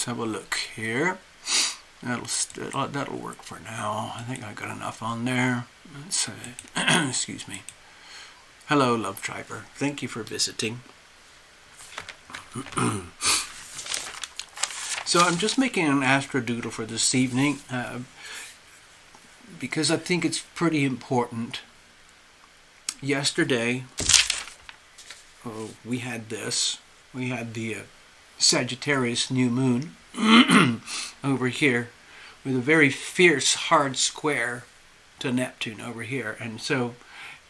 have a look here. That'll work for now. I think I got enough on there. Let's excuse me. Hello, Love Triber. Thank you for visiting. So I'm just making an astro doodle for this evening because I think it's pretty important. Yesterday, we had this. We had the Sagittarius new moon over here with a very fierce hard square to Neptune over here. And so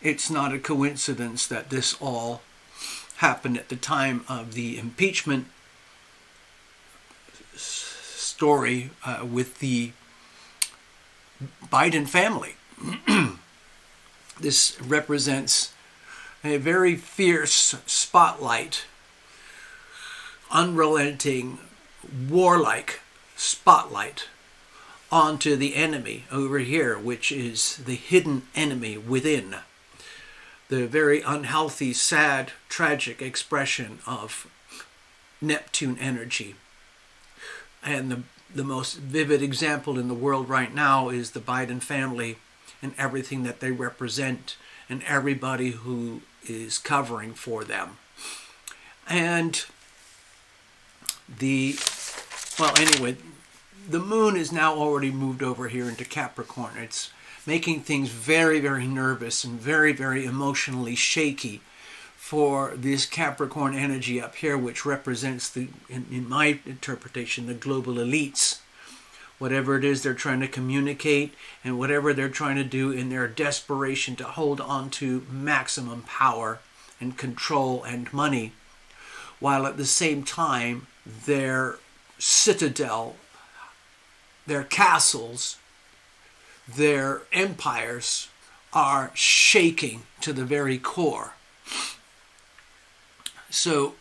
it's not a coincidence that this all happened at the time of the impeachment story with the Biden family. This represents a very fierce spotlight, unrelenting, warlike spotlight onto the enemy over here, which is the hidden enemy within. The very unhealthy, sad, tragic expression of Neptune energy. And the most vivid example in the world right now is the Biden family and everything that they represent and everybody who is covering for them. And anyway, the moon is now already moved over here into Capricorn. It's making things very, very nervous and very, very emotionally shaky for this Capricorn energy up here, which represents, in my interpretation, the global elites. Whatever it is they're trying to communicate and whatever they're trying to do in their desperation to hold on to maximum power and control and money, while at the same time their citadel, their castles, their empires are shaking to the very core. So,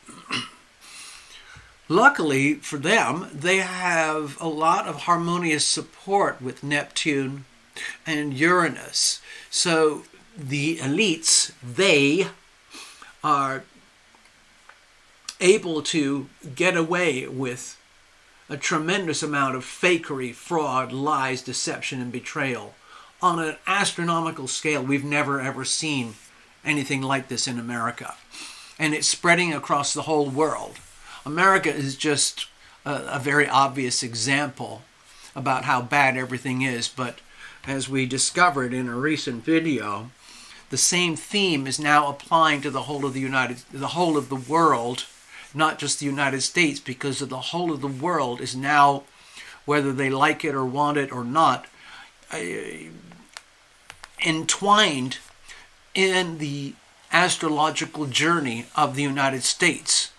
luckily for them, they have a lot of harmonious support with Neptune and Uranus. So the elites, they are able to get away with a tremendous amount of fakery, fraud, lies, deception, and betrayal on an astronomical scale. We've never ever seen anything like this in America. And it's spreading across the whole world. America is just a very obvious example about how bad everything is. But as we discovered in a recent video, the same theme is now applying to the whole of the world, not just the United States, because of the whole of the world is now, whether they like it or want it or not, entwined in the astrological journey of the United States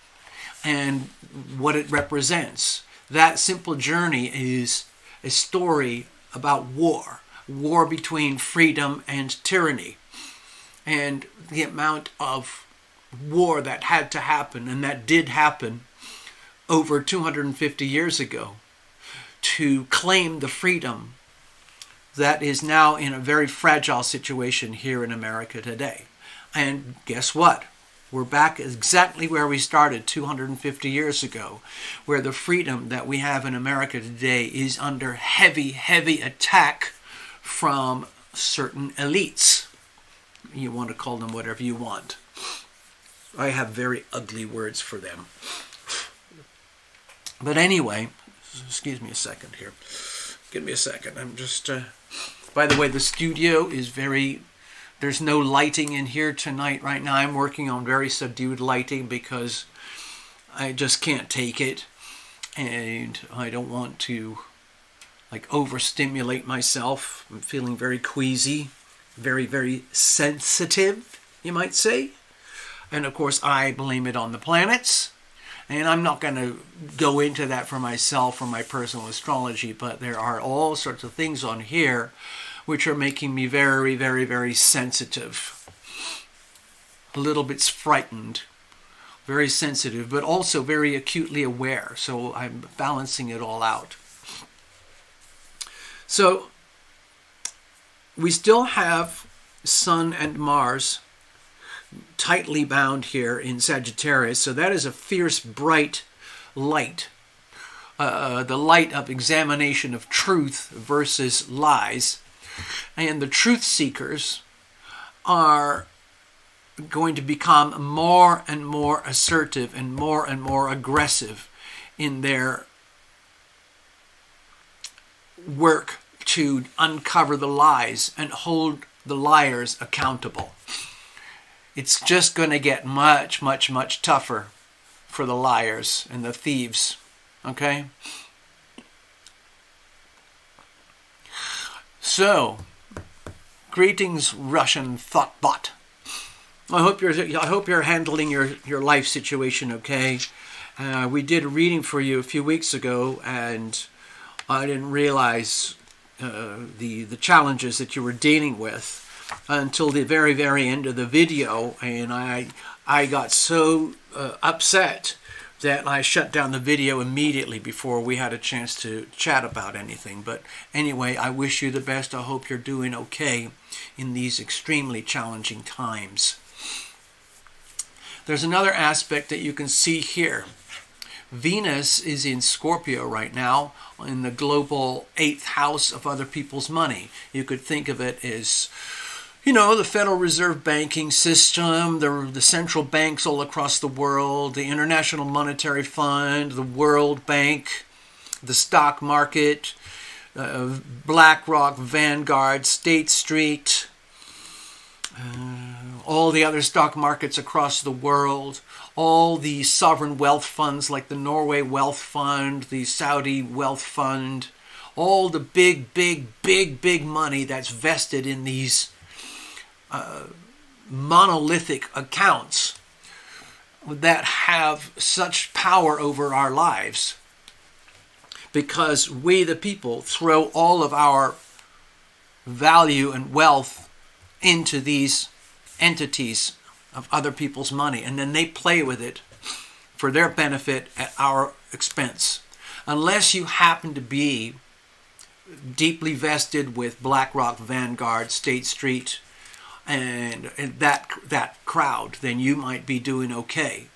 and what it represents. That simple journey is a story about war between freedom and tyranny, and the amount of war that had to happen, and that did happen over 250 years ago, to claim the freedom that is now in a very fragile situation here in America today. And guess what? We're back exactly where we started 250 years ago, where the freedom that we have in America today is under heavy, heavy attack from certain elites. You want to call them whatever you want. I have very ugly words for them. But anyway, excuse me a second here. Give me a second. I'm just... by the way, the studio is very... There's no lighting in here tonight right now. I'm working on very subdued lighting because I just can't take it. And I don't want to overstimulate myself. I'm feeling very queasy, very, very sensitive, you might say. And of course, I blame it on the planets. And I'm not going to go into that for myself or my personal astrology, but there are all sorts of things on here which are making me very, very, very sensitive. A little bit frightened, very sensitive, but also very acutely aware. So I'm balancing it all out. So we still have Sun and Mars tightly bound here in Sagittarius. So that is a fierce, bright light the light of examination of truth versus lies. And the truth seekers are going to become more and more assertive and more aggressive in their work to uncover the lies and hold the liars accountable. It's just going to get much, much, much tougher for the liars and the thieves. Okay? So, greetings, Russian thoughtbot. I hope you're handling your life situation okay. We did a reading for you a few weeks ago, and I didn't realize the challenges that you were dealing with until the very, very end of the video, and I got so upset that I shut down the video immediately before we had a chance to chat about anything. But anyway, I wish you the best. I hope you're doing okay in these extremely challenging times. There's another aspect that you can see here. Venus is in Scorpio right now, in the global 8th house of other people's money. You could think of it as, the Federal Reserve banking system, the central banks all across the world, the International Monetary Fund, the World Bank, the stock market, BlackRock, Vanguard, State Street, all the other stock markets across the world, all the sovereign wealth funds like the Norway Wealth Fund, the Saudi Wealth Fund, all the big money that's vested in these monolithic accounts that have such power over our lives, because we the people throw all of our value and wealth into these entities of other people's money, and then they play with it for their benefit at our expense. Unless you happen to be deeply vested with BlackRock, Vanguard, State Street, and that crowd, then you might be doing okay.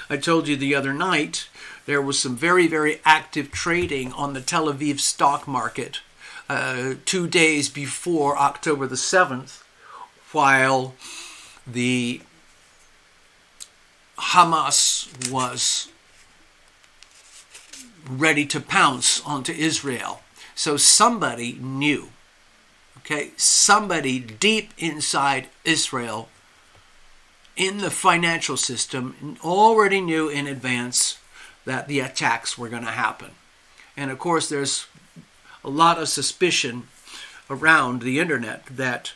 I told you the other night there was some very, very active trading on the Tel Aviv stock market 2 days before October the 7th, while the Hamas was ready to pounce onto Israel. So somebody knew. Okay, somebody deep inside Israel in the financial system already knew in advance that the attacks were going to happen. And of course, there's a lot of suspicion around the internet that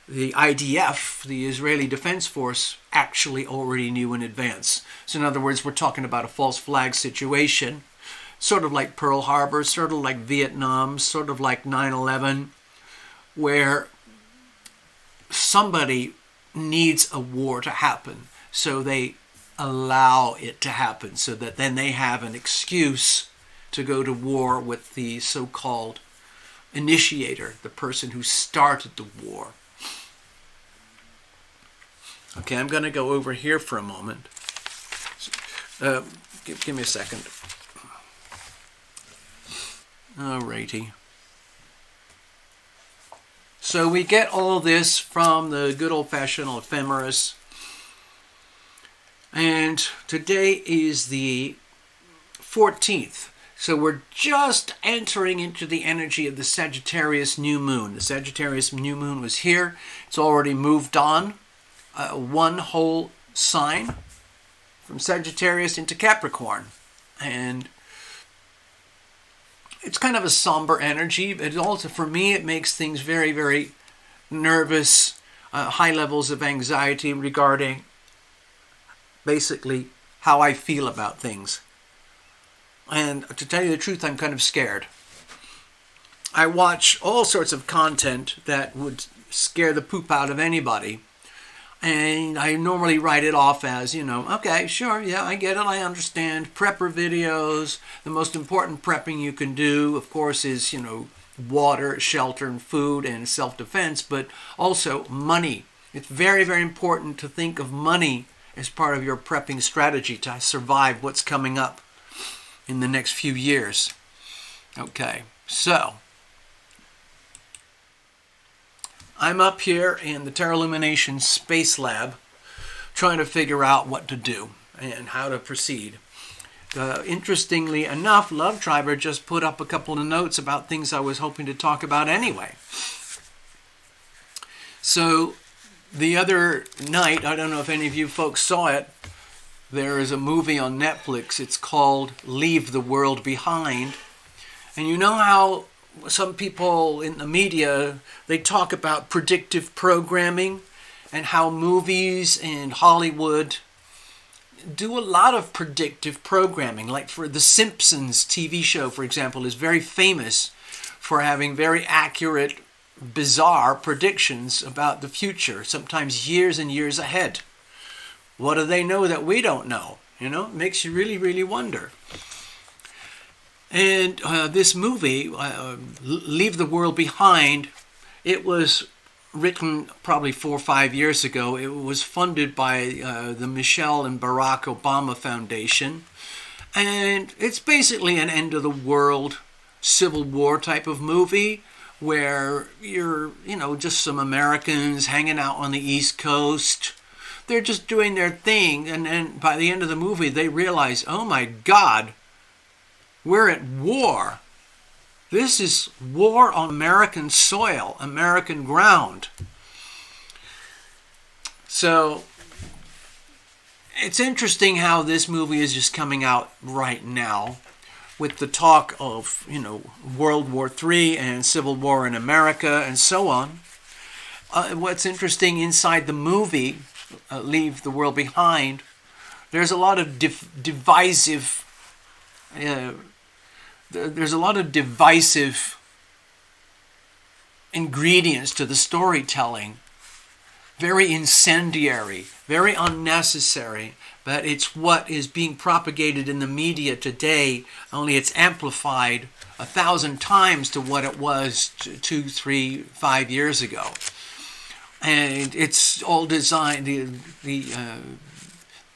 the IDF, the Israeli Defense Force, actually already knew in advance. So in other words, we're talking about a false flag situation, sort of like Pearl Harbor, sort of like Vietnam, sort of like 9/11, where somebody needs a war to happen, so they allow it to happen, so that then they have an excuse to go to war with the so-called initiator, the person who started the war. Okay, I'm going to go over here for a moment. Give me a second. Alrighty. So we get all this from the good old-fashioned ephemeris. And today is the 14th. So we're just entering into the energy of the Sagittarius new moon. The Sagittarius new moon was here. It's already moved on one whole sign from Sagittarius into Capricorn. And it's kind of a somber energy, but also for me it makes things very, very nervous, high levels of anxiety regarding basically how I feel about things. And to tell you the truth, I'm kind of scared. I watch all sorts of content that would scare the poop out of anybody. And I normally write it off as, okay, sure, yeah, I get it, I understand. Prepper videos, the most important prepping you can do, of course, is, water, shelter, and food, and self-defense, but also money. It's very, very important to think of money as part of your prepping strategy to survive what's coming up in the next few years. Okay, so I'm up here in the TarotLumination Space Lab trying to figure out what to do and how to proceed. Interestingly enough, Love Triber just put up a couple of notes about things I was hoping to talk about anyway. So the other night, I don't know if any of you folks saw it, there is a movie on Netflix. It's called Leave the World Behind. And you know how some people in the media, they talk about predictive programming and how movies and Hollywood do a lot of predictive programming. Like for The Simpsons TV show, for example, is very famous for having very accurate, bizarre predictions about the future, sometimes years and years ahead. What do they know that we don't know? You know, it makes you really, really wonder. And this movie, Leave the World Behind, it was written probably 4 or 5 years ago. It was funded by the Michelle and Barack Obama Foundation. And it's basically an end of the world Civil War type of movie where you're, just some Americans hanging out on the East Coast. They're just doing their thing. And then by the end of the movie, they realize, oh my God, we're at war. This is war on American soil, American ground. So it's interesting how this movie is just coming out right now with the talk of, World War III and Civil War in America and so on. What's interesting inside the movie, Leave the World Behind, there's a lot of divisive ingredients to the storytelling. Very incendiary, very unnecessary, but it's what is being propagated in the media today, only it's amplified 1,000 times to what it was 2, 3, 5 years ago. And it's all designed, the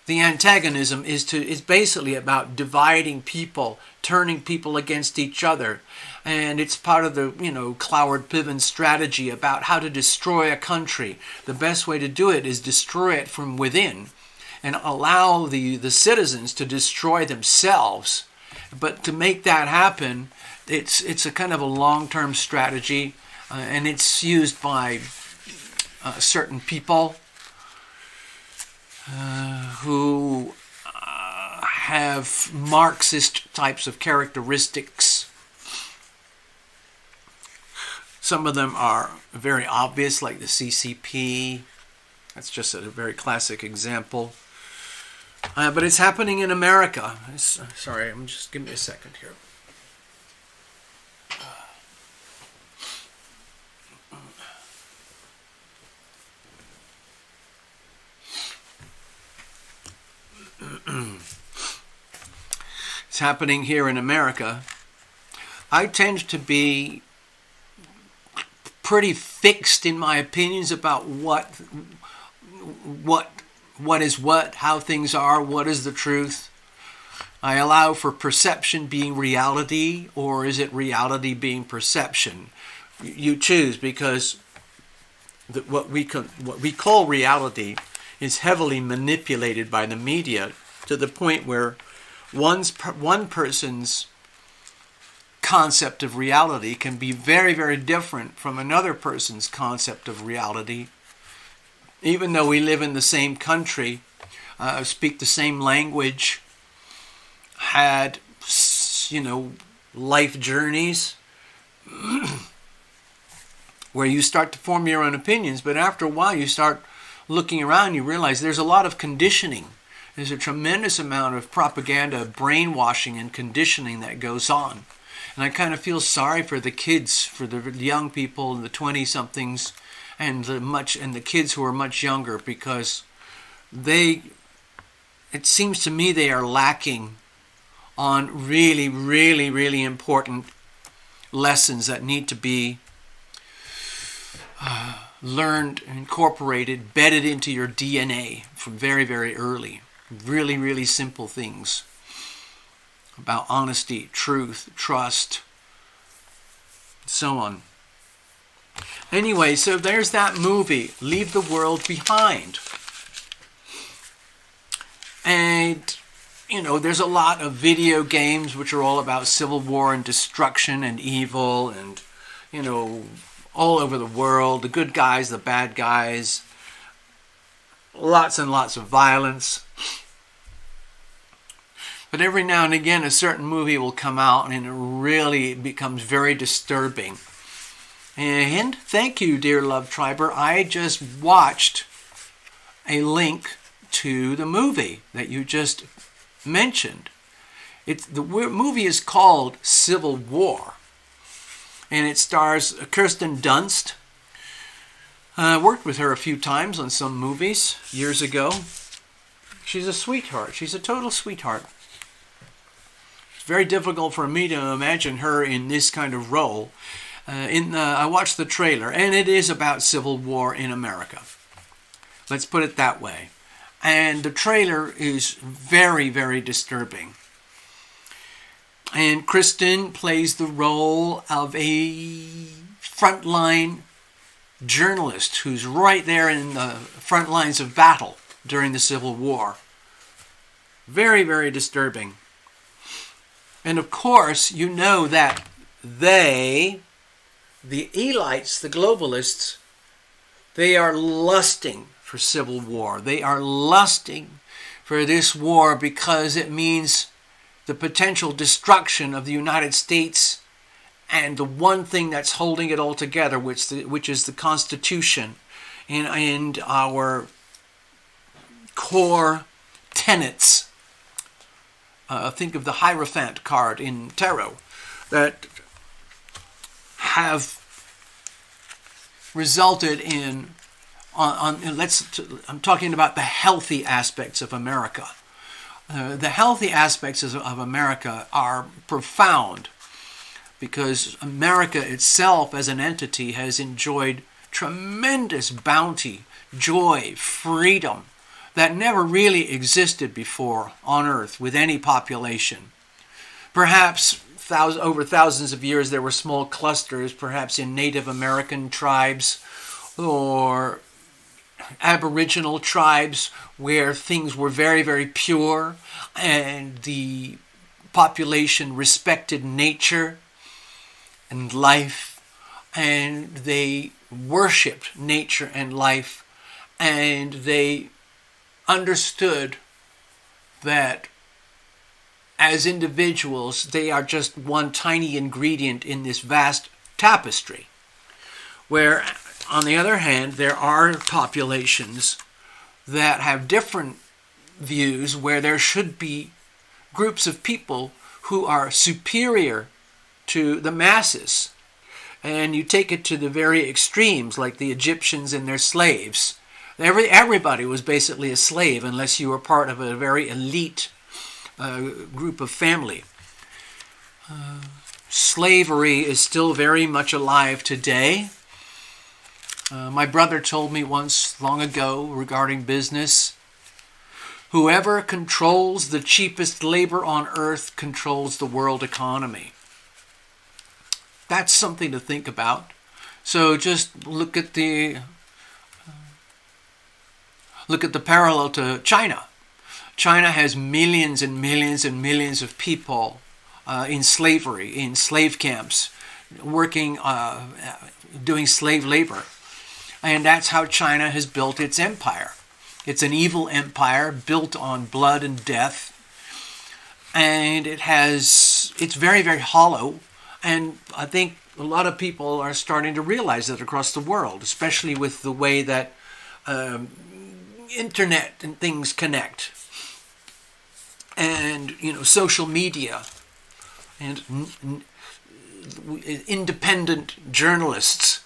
antagonism is basically about dividing people, turning people against each other. And it's part of the, Cloward Piven strategy about how to destroy a country. The best way to do it is destroy it from within and allow the citizens to destroy themselves. But to make that happen, it's a kind of a long-term strategy, and it's used by certain people who have Marxist types of characteristics. Some of them are very obvious, like the CCP. That's just a very classic example. But it's happening in America. Sorry, give me a second here. It's happening here in America. I tend to be pretty fixed in my opinions about what is what, how things are, what is the truth. I allow for perception being reality, or is it reality being perception? You choose, because what we call reality is heavily manipulated by the media to the point where one person's concept of reality can be very, very different from another person's concept of reality. Even though we live in the same country, speak the same language, had, life journeys, where you start to form your own opinions, but after a while you start looking around, you realize there's a lot of conditioning. There's a tremendous amount of propaganda, brainwashing, and conditioning that goes on. And I kind of feel sorry for the kids, for the young people, and the 20-somethings, and the kids who are much younger, because it seems to me they are lacking on really, really, really important lessons that need to be learned, incorporated, bedded into your DNA from very, very early. Really, really simple things about honesty, truth, trust, so on. Anyway, so there's that movie, Leave the World Behind. And, you know, there's a lot of video games which are all about civil war and destruction and evil and, you know, all over the world. The good guys, the bad guys. Lots and lots of violence. But every now and again, a certain movie will come out and it really becomes very disturbing. And thank you, dear Love Triber. I just watched a link to the movie that you just mentioned. The movie is called Civil War. And it stars Kirsten Dunst. I worked with her a few times on some movies years ago. She's a sweetheart. She's a total sweetheart. It's very difficult for me to imagine her in this kind of role. I watched the trailer, and it is about civil war in America. Let's put it that way. And the trailer is very, very disturbing. And Kristen plays the role of a frontline journalist who's right there in the front lines of battle during the Civil War. Very, very disturbing. And of course, you know that the elites, the globalists, they are lusting for civil war. They are lusting for this war because it means the potential destruction of the United States and the one thing that's holding it all together, which is the Constitution and our core tenets. Think of the Hierophant card in Tarot that have resulted in I'm talking about the healthy aspects of America. The healthy aspects of America are profound because America itself as an entity has enjoyed tremendous bounty, joy, freedom that never really existed before on Earth with any population. Perhaps over thousands of years there were small clusters, perhaps in Native American tribes or Aboriginal tribes where things were very, very pure and the population respected nature and life and they worshipped nature and life and they understood that as individuals they are just one tiny ingredient in this vast tapestry. Where on the other hand, there are populations that have different views where there should be groups of people who are superior to the masses. And you take it to the very extremes, like the Egyptians and their slaves. Everybody was basically a slave unless you were part of a very elite group of family. Slavery is still very much alive today. My brother told me once long ago regarding business, whoever controls the cheapest labor on earth controls the world economy. That's something to think about. So just look at the parallel to China. China has millions and millions and millions of people in slavery, in slave camps, working, doing slave labor. And that's how China has built its empire. It's an evil empire built on blood and death. And it's very, very hollow. And I think a lot of people are starting to realize that across the world, especially with the way that internet and things connect. And, social media and independent journalists.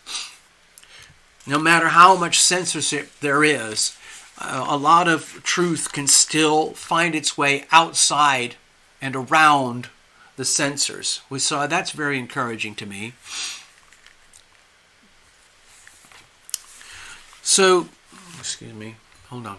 No matter how much censorship there is, a lot of truth can still find its way outside and around the censors. So that's very encouraging to me. So, excuse me, hold on.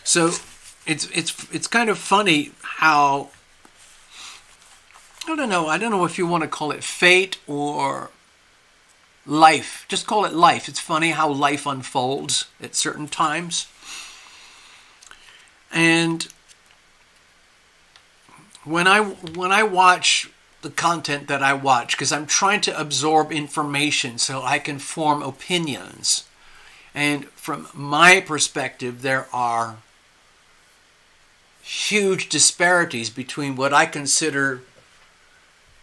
So it's kind of funny how, I don't know if you want to call it fate or life. Just call it life. It's funny how life unfolds at certain times. And when I watch the content that I watch, because I'm trying to absorb information so I can form opinions. And from my perspective, there are huge disparities between what I consider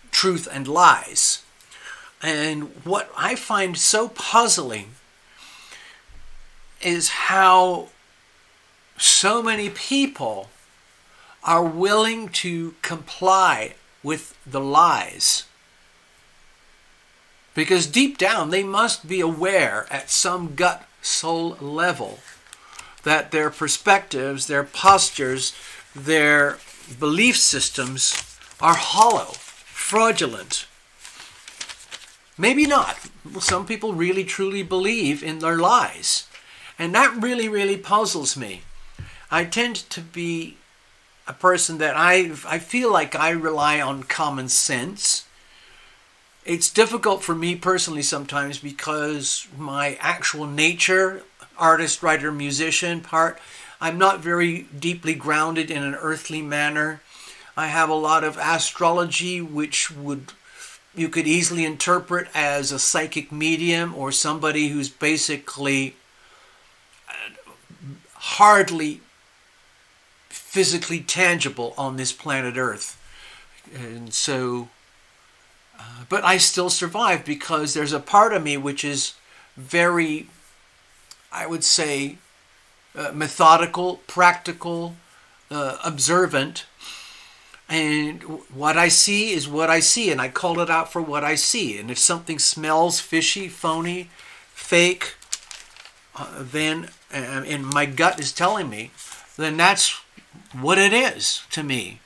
truth and lies. And what I find so puzzling is how so many people are willing to comply with the lies. Because deep down they must be aware at some gut soul level that their perspectives, their postures, their belief systems are hollow, fraudulent. Maybe not. Some people really truly believe in their lies. And that really, really puzzles me. I tend to be a person that I feel like I rely on common sense. It's difficult for me personally sometimes because my actual nature, artist, writer, musician part, I'm not very deeply grounded in an earthly manner. I have a lot of astrology, which you could easily interpret as a psychic medium or somebody who's basically hardly physically tangible on this planet Earth. And so, but I still survive because there's a part of me which is very, I would say, methodical, practical, observant. And what I see is what I see, and I call it out for what I see. And if something smells fishy, phony, fake, then, and my gut is telling me, then that's what it is to me.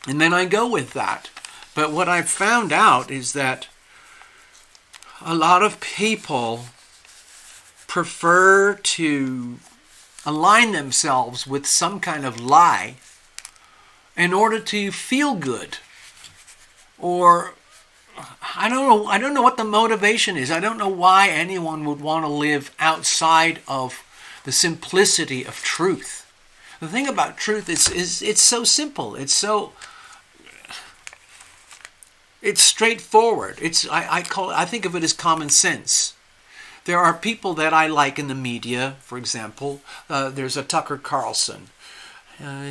And then I go with that. But what I've found out is that a lot of people prefer to align themselves with some kind of lie in order to feel good. Or I don't know what the motivation is. I don't know why anyone would want to live outside of the simplicity of truth. The thing about truth is it's so simple. It's straightforward. I think of it as common sense. There are people that I like in the media, for example. There's a Tucker Carlson.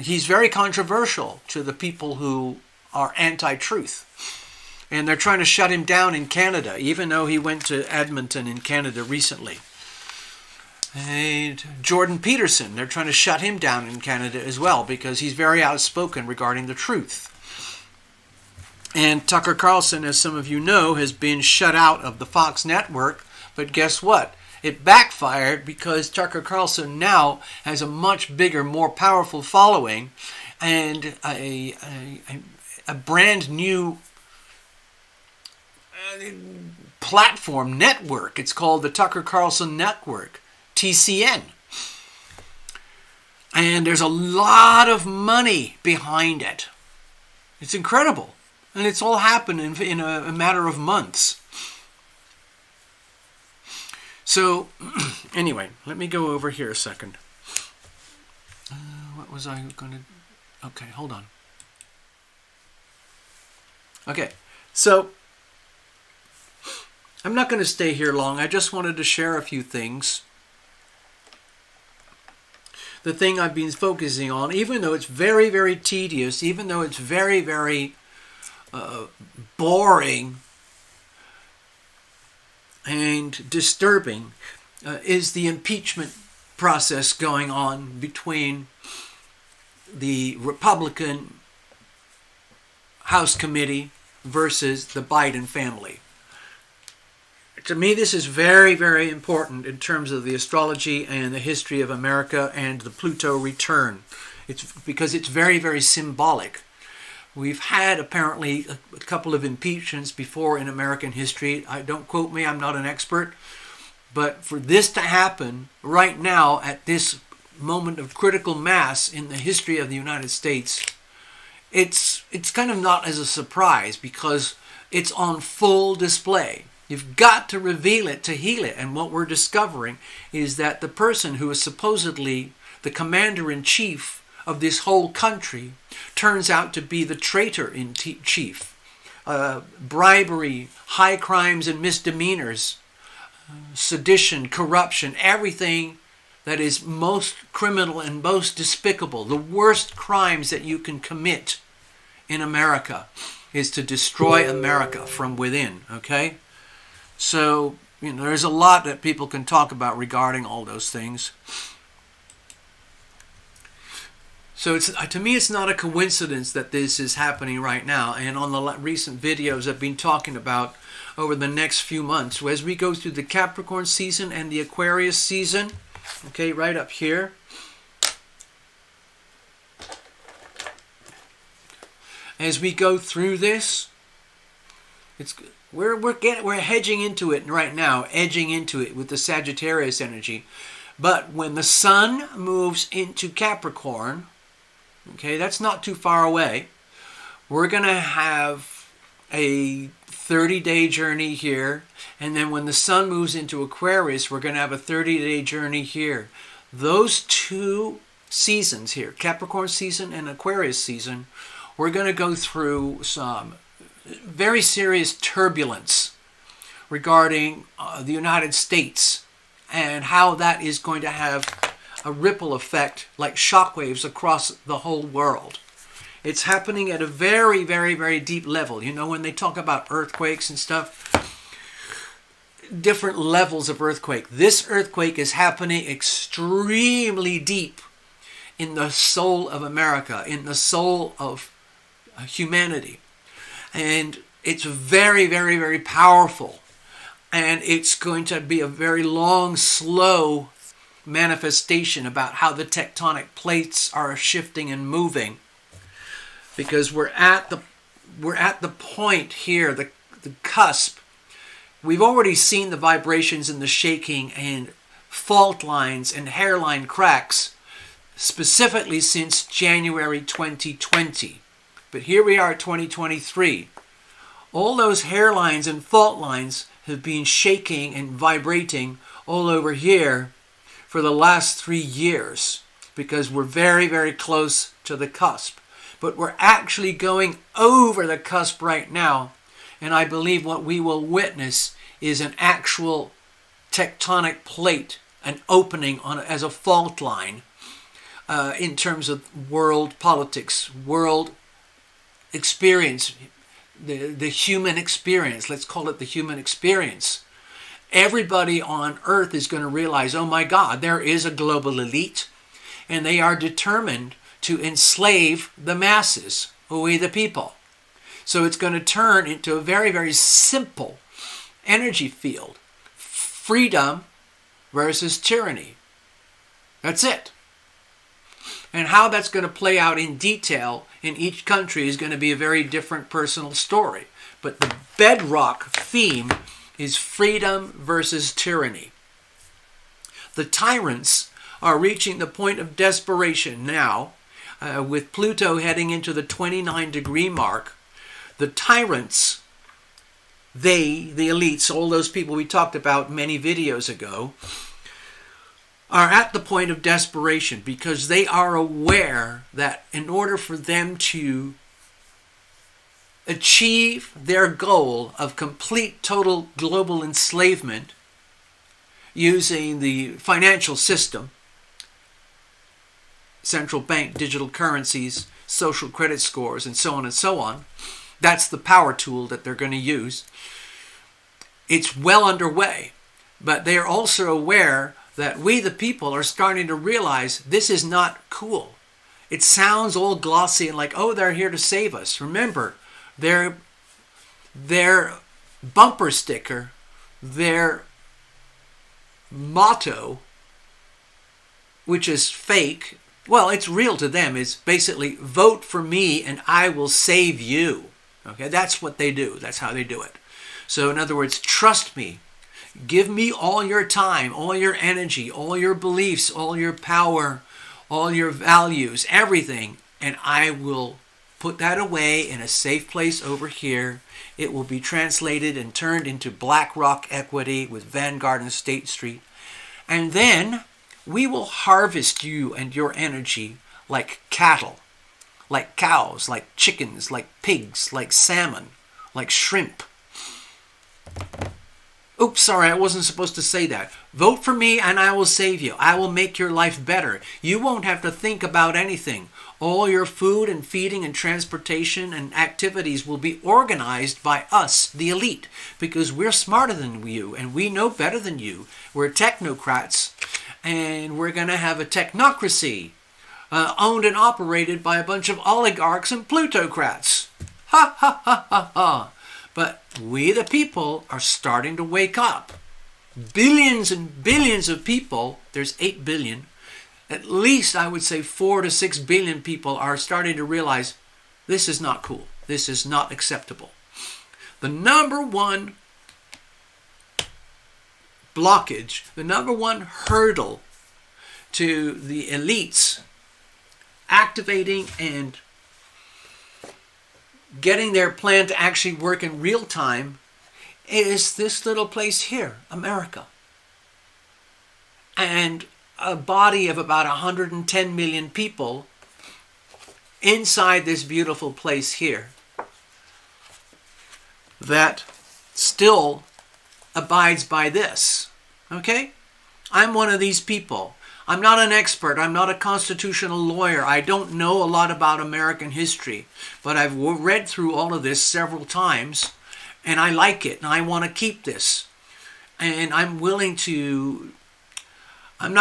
He's very controversial to the people who are anti-truth. And they're trying to shut him down in Canada, even though he went to Edmonton in Canada recently. And Jordan Peterson, they're trying to shut him down in Canada as well because he's very outspoken regarding the truth. And Tucker Carlson, as some of you know, has been shut out of the Fox network. But guess what? It backfired because Tucker Carlson now has a much bigger, more powerful following and a brand new platform network. It's called the Tucker Carlson Network, TCN. And there's a lot of money behind it. It's incredible. And it's all happened in a matter of months. So, anyway, let me go over here a second. What was I going to... Okay, hold on. Okay, so I'm not going to stay here long. I just wanted to share a few things. The thing I've been focusing on, even though it's very, very tedious, even though it's very, very boring and disturbing, is the impeachment process going on between the Republican House Committee versus the Biden family. to me, this is very, very important in terms of the astrology and the history of America and the Pluto return. It's because it's very, very symbolic. We've had apparently a couple of impeachments before in American history. Don't quote me, I'm not an expert. But for this to happen right now at this moment of critical mass in the history of the United States, it's kind of not as a surprise because it's on full display. You've got to reveal it to heal it. And what we're discovering is that the person who is supposedly the commander-in-chief of this whole country turns out to be the traitor-in-chief. Bribery, high crimes and misdemeanors, sedition, corruption, everything that is most criminal and most despicable, the worst crimes that you can commit in America is to destroy America from within, okay? So, there's a lot that people can talk about regarding all those things. So to me, it's not a coincidence that this is happening right now. And on the recent videos I've been talking about over the next few months, as we go through the Capricorn season and the Aquarius season, okay, right up here. As we go through this, we're hedging into it right now, edging into it with the Sagittarius energy. But when the Sun moves into Capricorn, okay, that's not too far away. We're going to have a 30-day journey here. And then when the Sun moves into Aquarius, we're going to have a 30-day journey here. Those two seasons here, Capricorn season and Aquarius season, we're going to go through some very serious turbulence regarding the United States and how that is going to have a ripple effect like shockwaves across the whole world. It's happening at a very, very, very deep level. When they talk about earthquakes and stuff, different levels of earthquake. This earthquake is happening extremely deep in the soul of America, in the soul of humanity. And it's very, very, very powerful. And it's going to be a very long, slow manifestation about how the tectonic plates are shifting and moving. Because we're at the point here, the cusp. We've already seen the vibrations and the shaking and fault lines and hairline cracks, specifically since January 2020. But here we are at 2023. All those hairlines and fault lines have been shaking and vibrating all over here for the last 3 years because we're very, very close to the cusp. But we're actually going over the cusp right now, and I believe what we will witness is an actual tectonic plate, an opening as a fault line in terms of world politics, world experience, the human experience. Let's call it the human experience. Everybody on Earth is going to realize, oh my God, there is a global elite, and they are determined to enslave the masses, we the people. So it's going to turn into a very, very simple energy field. Freedom versus tyranny. That's it. And how that's going to play out in detail in each country is going to be a very different personal story. But the bedrock theme is freedom versus tyranny. The tyrants are reaching the point of desperation now, with Pluto heading into the 29-degree mark. The tyrants, the elites, all those people we talked about many videos ago, are at the point of desperation because they are aware that in order for them to achieve their goal of complete total global enslavement using the financial system, central bank digital currencies, social credit scores, and so on, that's the power tool that they're going to use. It's well underway, but they are also aware that we the people are starting to realize this is not cool. It sounds all glossy and like, oh, they're here to save us. Remember, their bumper sticker their motto, which is fake, well, it's real to them. It's basically, vote for me and I will save you. Okay, that's what they do. That's how they do it. So in other words, trust me. Give me all your time, all your energy, all your beliefs, all your power, all your values, everything, and I will put that away in a safe place over here. It will be translated and turned into BlackRock equity with Vanguard and State Street. And then we will harvest you and your energy like cattle, like cows, like chickens, like pigs, like salmon, like shrimp. Oops, sorry, I wasn't supposed to say that. Vote for me and I will save you. I will make your life better. You won't have to think about anything. All your food and feeding and transportation and activities will be organized by us, the elite, because we're smarter than you and we know better than you. We're technocrats and we're going to have a technocracy owned and operated by a bunch of oligarchs and plutocrats. Ha ha ha ha ha. But we, the people, are starting to wake up. Billions and billions of people, there's 8 billion, at least I would say 4 to 6 billion people are starting to realize this is not cool. This is not acceptable. The number one blockage, the number one hurdle to the elites activating and getting their plan to actually work in real time is this little place here, America. And a body of about 110 million people inside this beautiful place here that still abides by this. Okay? I'm one of these people. I'm not an expert. I'm not a constitutional lawyer. I don't know a lot about American history, but I've read through all of this several times, and I like it, and I want to keep this. And I'm not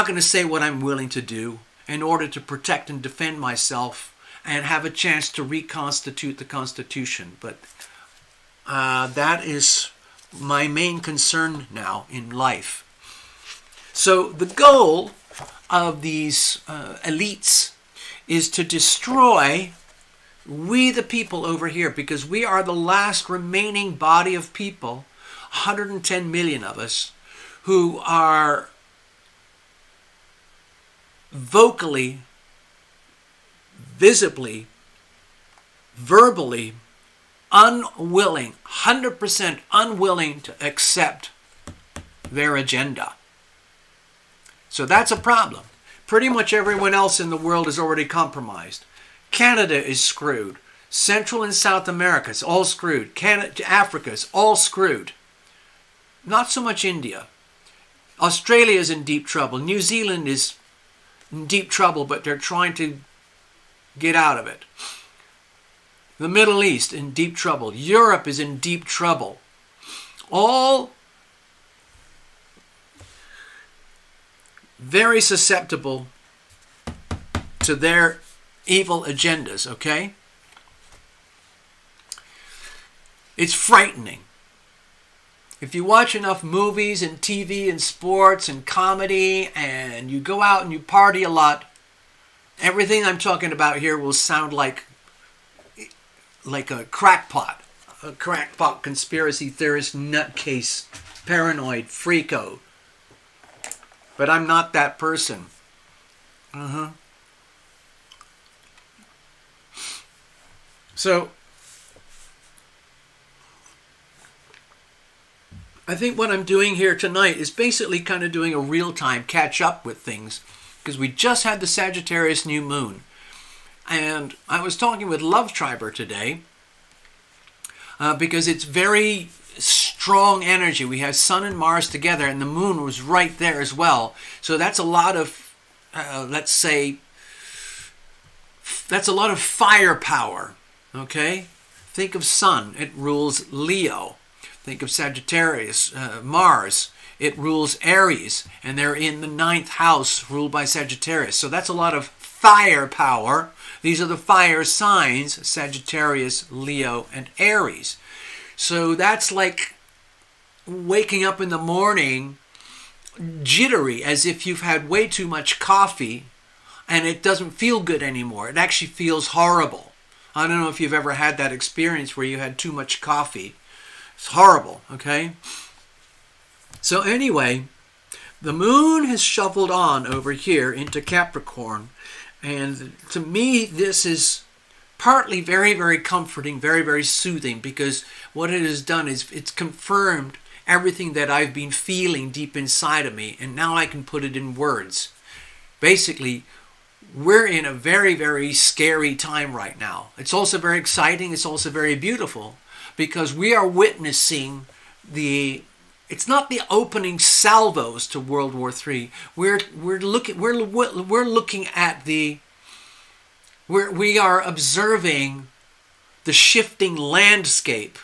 going to say what I'm willing to do in order to protect and defend myself and have a chance to reconstitute the Constitution. But that is my main concern now in life. So the goal of these elites is to destroy we the people over here, because we are the last remaining body of people, 110 million of us, who are vocally, visibly, verbally unwilling, 100% unwilling to accept their agenda. So that's a problem. Pretty much everyone else in the world is already compromised. Canada is screwed. Central and South America is all screwed. Africa is all screwed. Not so much India. Australia is in deep trouble. New Zealand is in deep trouble, but they're trying to get out of it. The Middle East in deep trouble. Europe is in deep trouble. All very susceptible to their evil agendas, okay? It's frightening. If you watch enough movies and TV and sports and comedy and you go out and you party a lot, everything I'm talking about here will sound like a crackpot conspiracy theorist, nutcase, paranoid, freako. But I'm not that person. So, I think what I'm doing here tonight is basically kind of doing a real-time catch-up with things, because we just had the Sagittarius new moon. And I was talking with Love Triber today, because it's very strong energy. We have Sun and Mars together, and the moon was right there as well. So that's a lot of, let's say, that's a lot of firepower, okay? Think of Sun, it rules Leo. Think of Sagittarius, Mars, it rules Aries, and they're in the 9th house ruled by Sagittarius. So that's a lot of firepower. These are the fire signs, Sagittarius, Leo, and Aries. So that's like waking up in the morning jittery, as if you've had way too much coffee and it doesn't feel good anymore. It actually feels horrible. I don't know if you've ever had that experience where you had too much coffee. It's horrible, okay? So anyway, the moon has shuffled on over here into Capricorn. And to me, this is partly very, very comforting, very, very soothing, because what it has done is it's confirmed everything that I've been feeling deep inside of me, and now I can put it in words. Basically, we're in a very, very scary time right now. It's also very exciting. It's also very beautiful, because we are witnessing it's not the opening salvos to World War III. We are observing the shifting landscape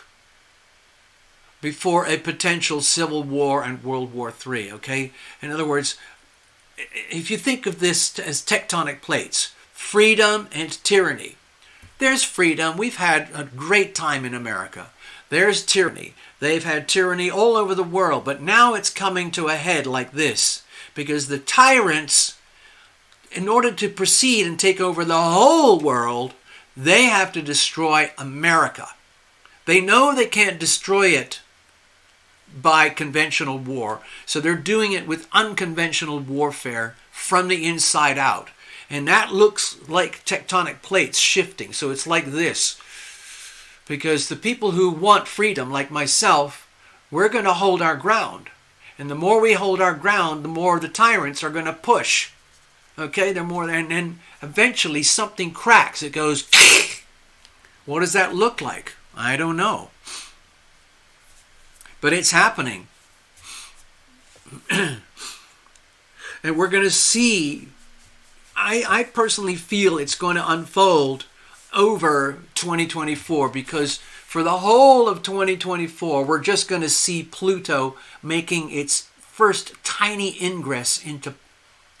before a potential civil war and World War III, okay? In other words, if you think of this as tectonic plates, freedom and tyranny. There's freedom. We've had a great time in America. There's tyranny. They've had tyranny all over the world, but now it's coming to a head like this, because the tyrants, in order to proceed and take over the whole world, they have to destroy America. They know they can't destroy it by conventional war, so they're doing it with unconventional warfare from the inside out. And that looks like tectonic plates shifting, so it's like this. Because the people who want freedom, like myself, we're going to hold our ground. And the more we hold our ground, the more the tyrants are going to push. Okay, and then eventually something cracks. It goes, what does that look like? I don't know. But it's happening. And we're going to see, I personally feel it's going to unfold over 2024, because for the whole of 2024, we're just going to see Pluto making its first tiny ingress into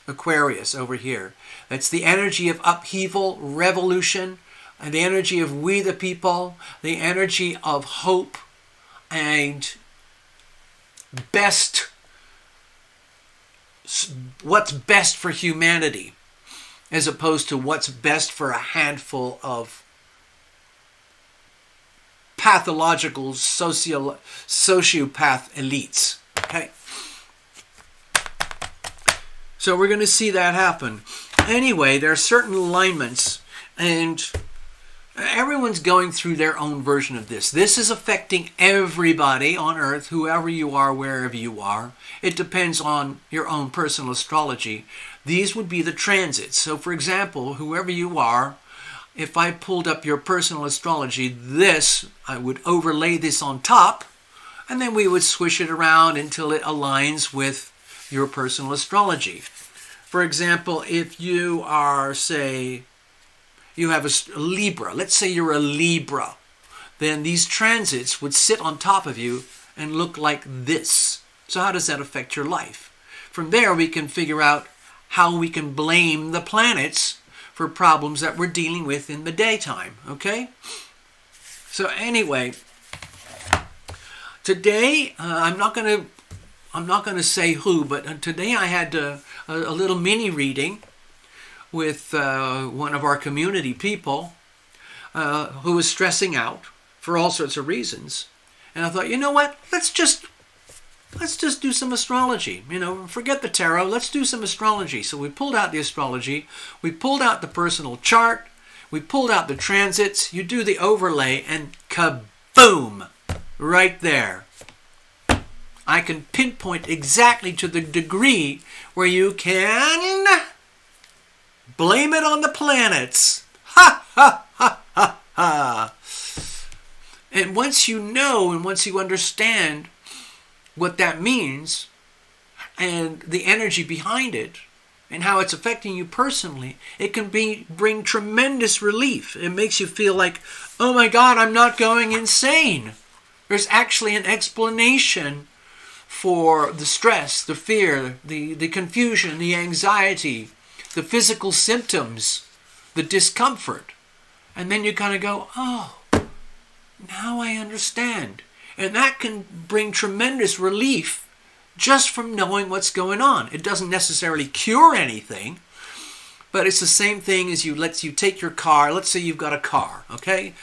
Aquarius over here. That's the energy of upheaval, revolution, and the energy of we the people, the energy of hope, and what's best for humanity, as opposed to what's best for a handful of pathological sociopath elites. Okay? So we're going to see that happen. Anyway, there are certain alignments, and everyone's going through their own version of this. This is affecting everybody on Earth, whoever you are, wherever you are. It depends on your own personal astrology. These would be the transits. So, for example, whoever you are, if I pulled up your personal astrology, I would overlay this on top, and then we would swish it around until it aligns with your personal astrology. For example, if you are, say, you have a Libra. Let's say you're a Libra. Then these transits would sit on top of you and look like this. So how does that affect your life? From there, we can figure out how we can blame the planets for problems that we're dealing with in the daytime. Okay? So anyway, today I'm not going to say who, but today I had a little mini reading with one of our community people who was stressing out for all sorts of reasons. And I thought, you know what? Let's just do some astrology. Forget the tarot. Let's do some astrology. So we pulled out the astrology. We pulled out the personal chart. We pulled out the transits. You do the overlay and kaboom! Right there. I can pinpoint exactly to the degree where you can blame it on the planets. Ha, ha, ha, ha, ha. And once you know and once you understand what that means and the energy behind it and how it's affecting you personally, it can bring tremendous relief. It makes you feel like, oh my God, I'm not going insane. There's actually an explanation for the stress, the fear, the confusion, the anxiety, the physical symptoms, the discomfort. And then you kind of go, oh, now I understand. And that can bring tremendous relief just from knowing what's going on. It doesn't necessarily cure anything, but it's the same thing as you take your car. Let's say you've got a car, okay?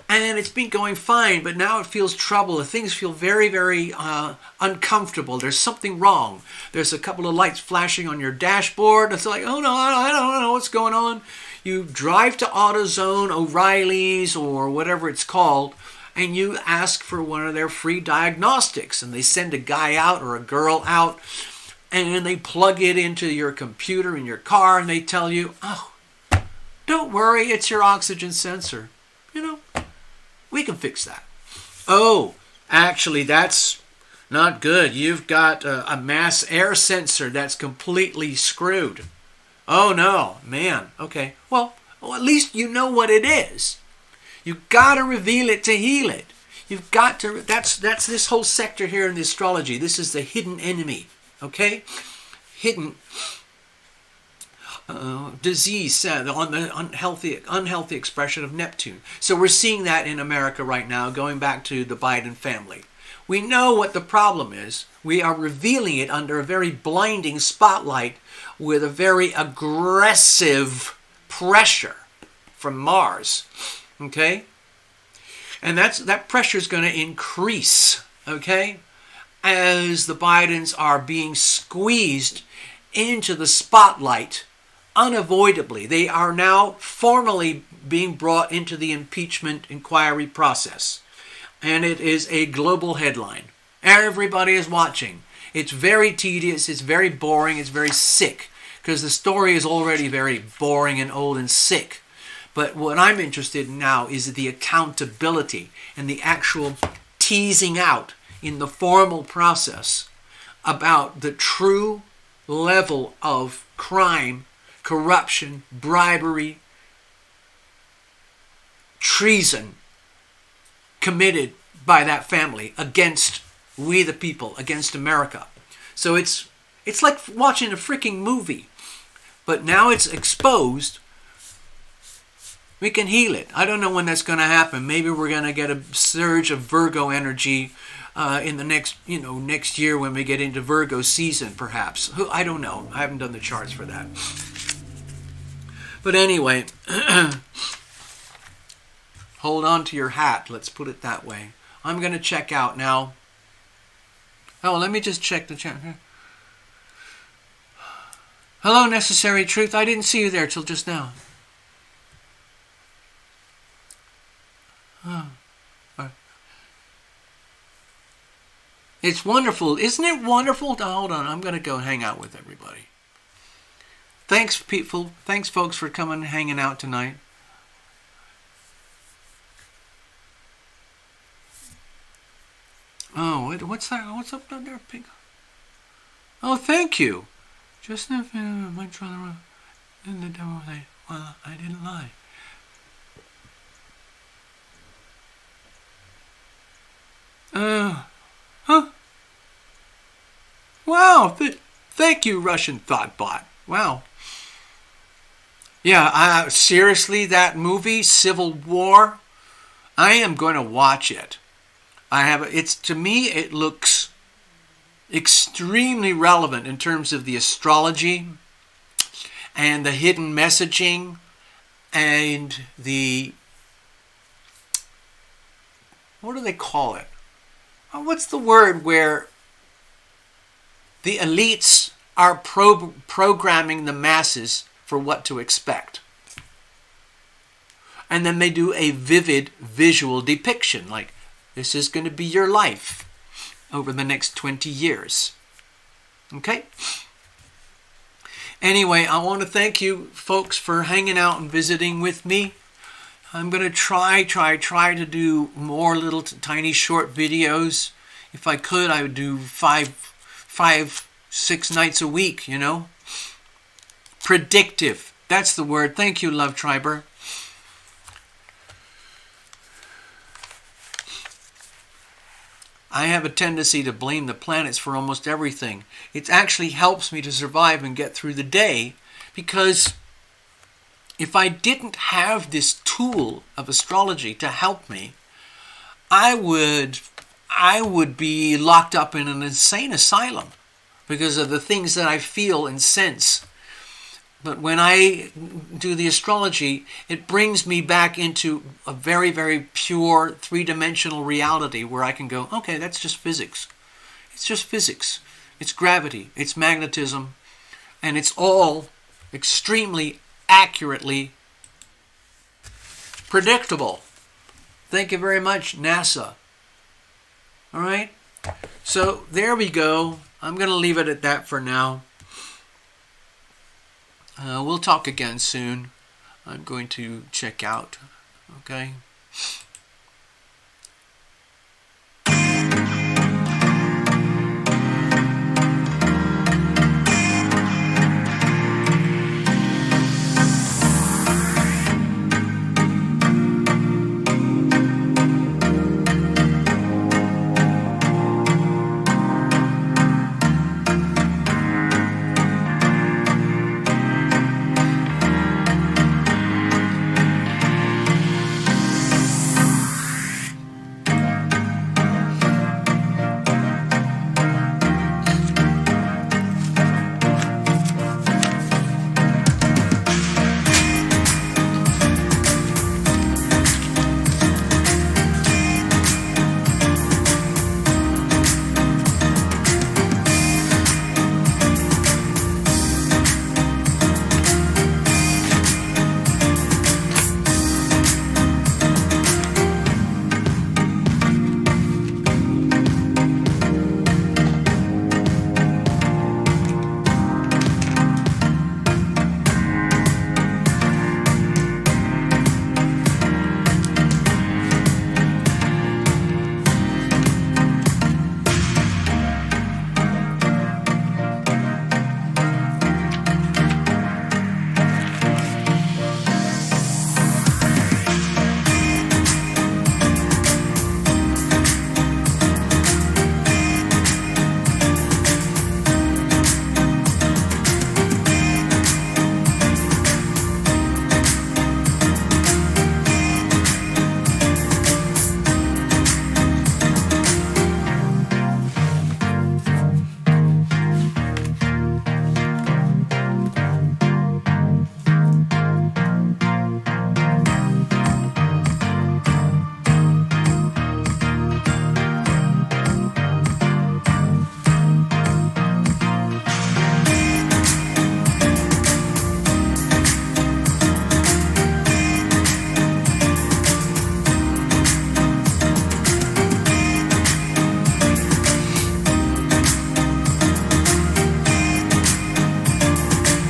And it's been going fine, but now it feels trouble. Things feel very, very uncomfortable. There's something wrong. There's a couple of lights flashing on your dashboard. It's like, oh no, I don't know what's going on. You drive to AutoZone, O'Reilly's, or whatever it's called, and you ask for one of their free diagnostics. And they send a guy out or a girl out, and they plug it into your computer in your car, and they tell you, oh, don't worry, it's your oxygen sensor. You know, we can fix that. Oh, actually, that's not good. You've got a mass air sensor that's completely screwed. Oh, no, man. Okay, well, at least you know what it is. You've got to reveal it to heal it. You've got to, that's this whole sector here in the astrology. This is the hidden enemy, okay? Hidden disease, on the unhealthy expression of Neptune. So we're seeing that in America right now, going back to the Biden family. We know what the problem is. We are revealing it under a very blinding spotlight with a very aggressive pressure from Mars. Okay? And that pressure is going to increase, okay, as the Bidens are being squeezed into the spotlight unavoidably. They are now formally being brought into the impeachment inquiry process. And it is a global headline. Everybody is watching. It's very tedious, it's very boring, it's very sick, because the story is already very boring and old and sick. But what I'm interested in now is the accountability and the actual teasing out in the formal process about the true level of crime, corruption, bribery, treason committed by that family against we the people, against America. So it's like watching a freaking movie. But now it's exposed. We can heal it. I don't know when that's going to happen. Maybe we're going to get a surge of Virgo energy in the next year when we get into Virgo season, perhaps. I don't know. I haven't done the charts for that. But anyway, hold on to your hat. Let's put it that way. I'm going to check out now. Oh, let me just check the chat. Hello, Necessary Truth. I didn't see you there till just now. Oh. It's wonderful. Isn't it wonderful? Oh, hold on. I'm going to go hang out with everybody. Thanks, people. Thanks, folks, for coming and hanging out tonight. Oh, what's that? What's up down there, pink? Oh, thank you. Just if my brother in the demo say, well, I didn't lie. Huh? Wow, thank you, Russian Thoughtbot. Wow. Yeah, seriously, that movie, Civil War, I am going to watch it. To me, it looks extremely relevant in terms of the astrology and the hidden messaging and the, what do they call it? What's the word where the elites are programming the masses for what to expect? And then they do a vivid visual depiction, like, this is going to be your life over the next 20 years. Okay? Anyway, I want to thank you folks for hanging out and visiting with me. I'm going to try to do more little tiny short videos. If I could, I would do 6 nights a week, you know. Predictive. That's the word. Thank you, Love Triber. I have a tendency to blame the planets for almost everything. It actually helps me to survive and get through the day, because if I didn't have this tool of astrology to help me, I would I would be locked up in an insane asylum because of the things that I feel and sense. But when I do the astrology, it brings me back into a very, very pure three-dimensional reality where I can go, okay, that's just physics. It's just physics. It's gravity. It's magnetism. And it's all extremely accurately predictable. Thank you very much, NASA. All right? So there we go. I'm going to leave it at that for now. We'll talk again soon. I'm going to check out. Okay?